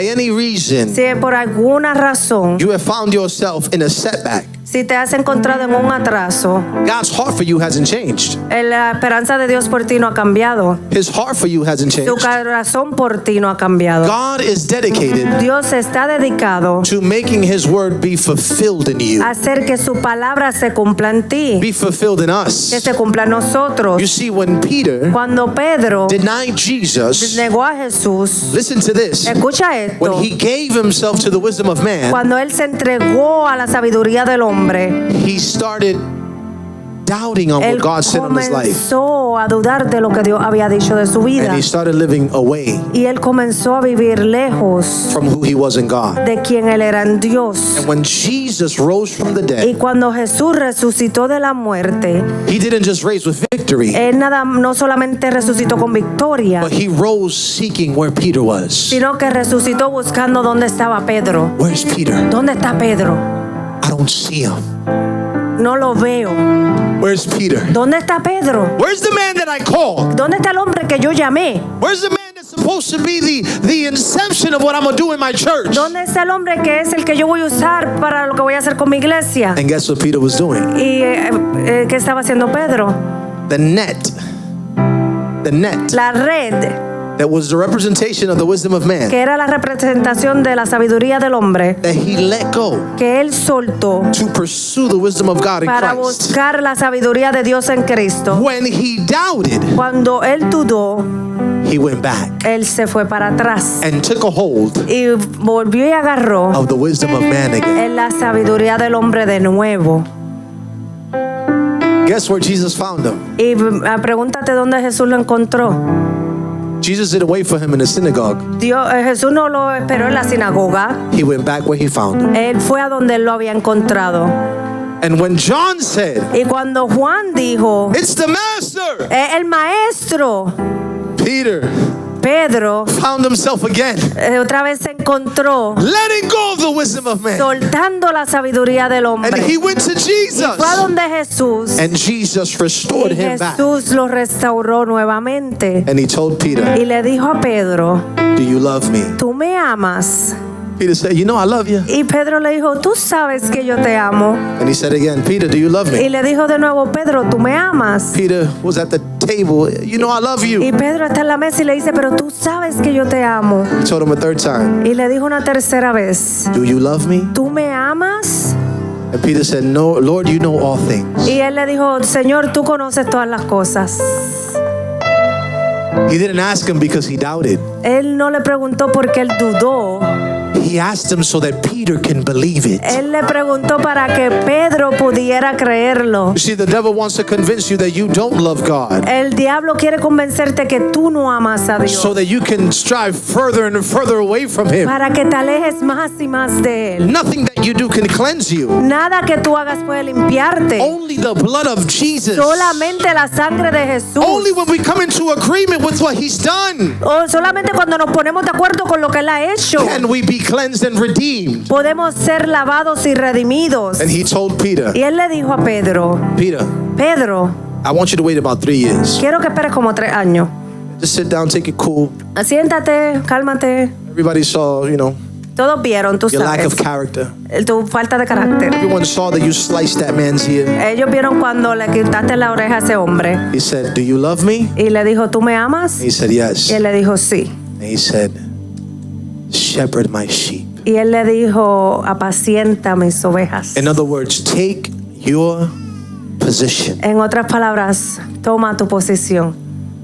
any reason Si por alguna razón you have found yourself in a setback, Si te has encontrado en un atraso, God's heart for you hasn't changed. la esperanza de Dios por ti no ha cambiado. His heart for you hasn't Su changed. corazón por ti no ha cambiado. God is dedicated Dios está dedicado to making His word be fulfilled in you, a hacer que su palabra se cumpla en ti, be fulfilled in que us. se cumpla en nosotros. You see, when Peter Cuando Pedro denied Jesus, negó a Jesús, listen to this. escucha When esto, he gave himself to the wisdom of man, cuando él se entregó a la sabiduría del hombre, he started doubting on what él God said on his life. comenzó a dudar de lo que Dios había dicho de su vida. And he started living away Y él comenzó a vivir lejos from who he was in God. de quien él era en Dios. And when Jesus rose from the Y dead, cuando Jesús resucitó de la muerte, he didn't just raise with victory, él no solamente resucitó con victoria, but he rose seeking where Peter was. sino que resucitó buscando dónde estaba Pedro. Where's Peter? ¿Dónde está Pedro? I don't see him. No lo veo. Where's Peter? ¿Dónde está Pedro? Where's the man that I called? ¿Dónde está el hombre que yo llamé? Where's the man that's supposed to be the inception of what I'm going to do in my church? ¿Dónde está el hombre que es el que yo voy a usar para lo que voy a hacer con mi iglesia? And guess what Peter was doing? ¿Y qué estaba haciendo Pedro? The net La red, that was the representation of the wisdom of man, que era la representación de la sabiduría del hombre, that he let go que él soltó to pursue the wisdom of God in para Christ. buscar la sabiduría de Dios en Cristo. When he doubted, Cuando él dudó, he went back él se fue para atrás and took a hold y volvió y agarró of the wisdom of man again. en la sabiduría del hombre de nuevo. Guess where Jesus found him? Y pregúntate dónde Jesús lo encontró. Jesus didn't wait for him in the synagogue. Jesús no lo esperó en la sinagoga. He went back where he found him. Él fue a donde él lo había encontrado. And when John said, Y cuando Juan dijo, "It's the master," el maestro, Peter Pedro found himself again, otra vez se encontró letting go of the wisdom of man. soltando la sabiduría del And hombre. he went to Jesus. Fue a donde Jesús, And Jesus restored y him back. Jesús lo restauró nuevamente. And he told Peter, Y le dijo a Pedro, "Do you love me?" ¿tú me amas? Peter said, "You know I love you." Y Pedro le dijo, tú sabes que yo te amo. And he said again, "Peter, do you love Y me?" le dijo de nuevo, Pedro, ¿tú me amas? Peter was at the table. "You know I love you." Y Pedro está en la mesa y le dice, pero tú sabes que yo te amo. He told him a third time, Y le dijo una tercera vez, "Do you love me?" ¿tú me amas? And Peter said, "No, Lord, you know all things." Y él le dijo, Señor, tú conoces todas las cosas. He didn't ask him because he doubted. Él no le preguntó porque él dudó. He asked him so that Peter can believe it. Él le preguntó para que Pedro pudiera creerlo. You see, the devil wants to convince you that you don't love God, El diablo quiere convencerte que tú no amas a Dios, so that you can strive further and further away from him. para que te alejes más y más de él. Nothing that you do can cleanse you. Nada que tú hagas puede limpiarte. Only the blood of Jesus. Solamente la sangre de Jesús. Only when we come into agreement with what he's done O solamente cuando nos ponemos de acuerdo con lo que él ha hecho, can we be cleansed and redeemed. podemos ser lavados y redimidos. And he told Peter, Y él le dijo a Pedro, "Peter, Pedro, I want you to wait about 3 years. quiero que esperes como 3 años. Just sit down, take it cool." Siéntate, cálmate. Everybody saw, Todos vieron, tú your lack sabes, of character. tu falta de carácter. Everyone saw that you sliced that man's ear. Ellos vieron cuando le quitaste la oreja a ese hombre. He said, "Do you love me?" Y le dijo, ¿tú me amas? He said, "Yes." Y él le dijo, sí. And he said, "Shepherd my sheep." Y él le dijo, apacienta mis ovejas. In other words, take your position. En otras palabras, toma tu posición.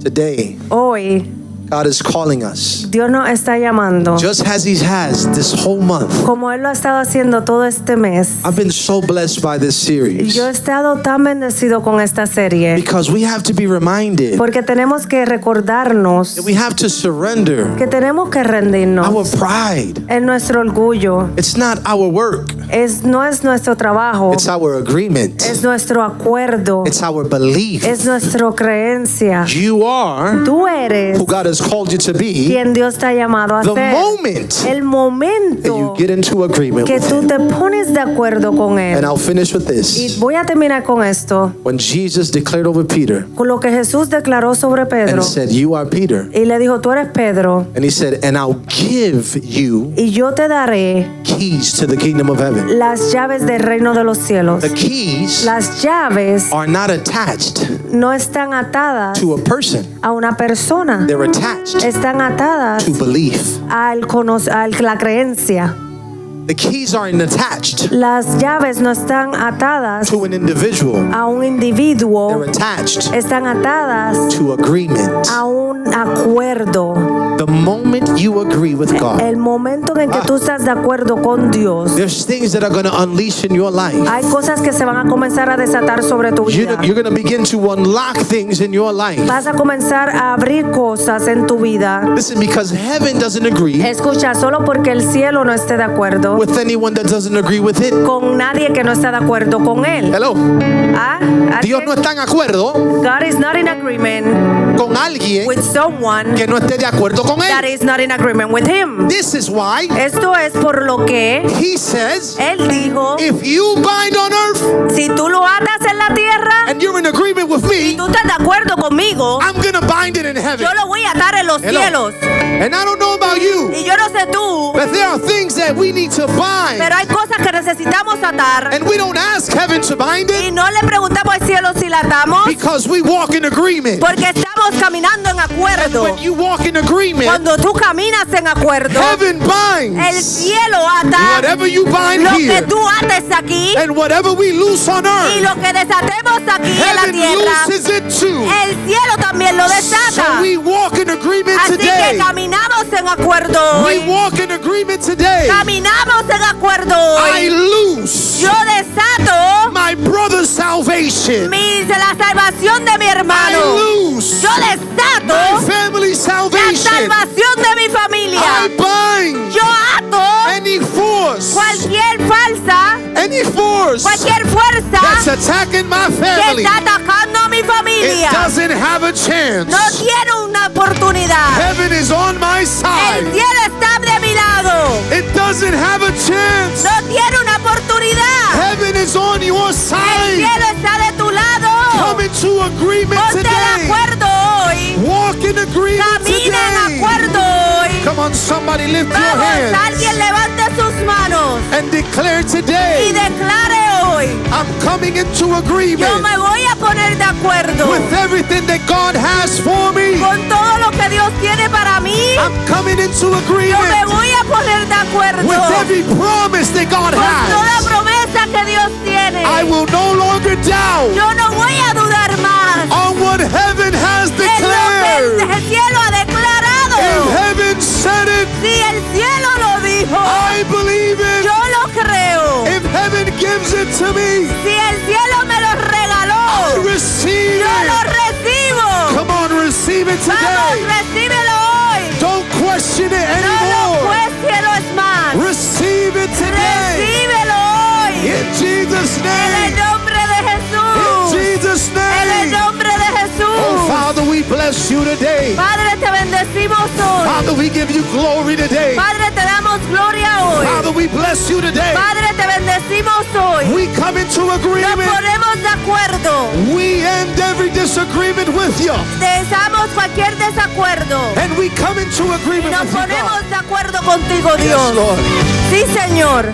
Today, Hoy, God is calling us, Dios nos está llamando, just as he has this whole month. como Él lo ha estado haciendo todo este mes. I've been so blessed by this series Yo he estado tan bendecido con esta serie, because we have to be reminded porque tenemos que recordarnos that we have to surrender que tenemos que rendirnos our pride. en nuestro orgullo. It's not our work, No es nuestro trabajo, it's our agreement, es nuestro acuerdo, it's our belief. es nuestra creencia. You are Tú eres who God has called you to be quien Dios te ha llamado a the ser. moment El that you momento get into agreement que with tú him. te pones de acuerdo con And Él. I'll finish with Y this. voy a terminar con esto, When Jesus declared over Peter con lo que Jesús declaró sobre Pedro. and said, "You are Peter," Y le dijo, tú eres Pedro, and he said, "And I'll give you y yo te daré keys to the kingdom of heaven." heaven. Las llaves del reino de los cielos. The keys Las llaves are not attached no están atadas to a person. a una persona. They're attached Están atadas to belief. a la creencia. The keys aren't attached Las llaves no están atadas to an individual. a un individuo. They're attached Están atadas to agreement. a un acuerdo. The moment you agree with God, El momento en el que tú estás de acuerdo con Dios, there's things that are going to unleash in your life. hay cosas que se van a comenzar a desatar sobre tu vida. You're going to begin to unlock things in your life. Vas a comenzar a abrir cosas en tu vida. Listen, because heaven doesn't agree Escucha, solo porque el cielo no esté de acuerdo with anyone that doesn't agree with it. con nadie que no está de acuerdo con él. Hello. ¿Ah? Dios no está en acuerdo God is not in agreement con alguien with someone que no esté de acuerdo con that él. is not in agreement with him. This is why Esto es por lo que he says, él dijo, if you bind on earth si tú lo atas en la tierra and you're in agreement with y me, tú estás de acuerdo conmigo, I'm going to bind it in heaven. yo lo voy a atar en los Hello. cielos. And I don't know about you, Y yo no sé tú, but there are things that we need to bind. pero hay cosas que necesitamos atar And we don't ask heaven to bind y it no le preguntamos al cielo si la atamos because we walk in agreement. porque estamos caminando en acuerdo. When you walk in agreement, Cuando tú caminas en acuerdo, heaven el binds cielo ata whatever you bind lo que here tú ates aquí and whatever we loose on y earth, lo que desatemos aquí en la heaven tierra, looses it too. el cielo también lo desata. So we walk in agreement Así que today. caminamos en acuerdo We hoy. walk in agreement today. Caminamos en acuerdo I hoy. loose Yo desato my brother's salvation. la salvación de mi I hermano. loose Yo my desato family la salvation. salvación de mi familia. I bind Yo ato any force, cualquier falsa, any force cualquier fuerza that's attacking my que family. está atacando a mi It familia. doesn't have a chance. No tiene una oportunidad. Heaven is on my El side. cielo está de mi lado. It doesn't have a chance. No tiene una oportunidad. Heaven is on your El side. cielo está de tu lado. Come into agreement Ponte de today. acuerdo hoy. Walk in agreement Camina en today. acuerdo hoy. Come on, somebody lift your Vamos, hands alguien levante sus manos and declare y today, declare hoy. I'm coming into Yo agreement me voy a poner de acuerdo with everything that God has for me. con todo lo que Dios tiene para mí. I'm coming into Yo me agreement voy a poner de acuerdo with con every promise that God toda has. promesa que Dios tiene. I will no longer doubt Yo no voy a dudar más on what heaven has en lo que declared. el cielo ha declarado. If heaven said it, Si el cielo lo dijo, I believe it. yo lo creo. If heaven gives it to me, Si el cielo me lo I regaló, receive yo lo it. recibo. Come on, receive it Vamos, today. recíbelo hoy. Don't question it No lo anymore. cuestiones más. Receive it today. Recíbelo hoy. In Jesus' En el name. nombre de In Jesús. Jesus' En el name. nombre de Oh, Jesús. Father, we bless you today. Padre, te bendecimos hoy. Father, we give you glory today. Padre, te damos gloria hoy. Father, we bless you today. Padre, te bendecimos hoy. We come into Nos agreement. ponemos de acuerdo. We end every disagreement with you. Deshamos cualquier desacuerdo. And we come into Y agreement nos with you, God. ponemos de acuerdo contigo, Yes, Dios. Lord. Sí, Señor.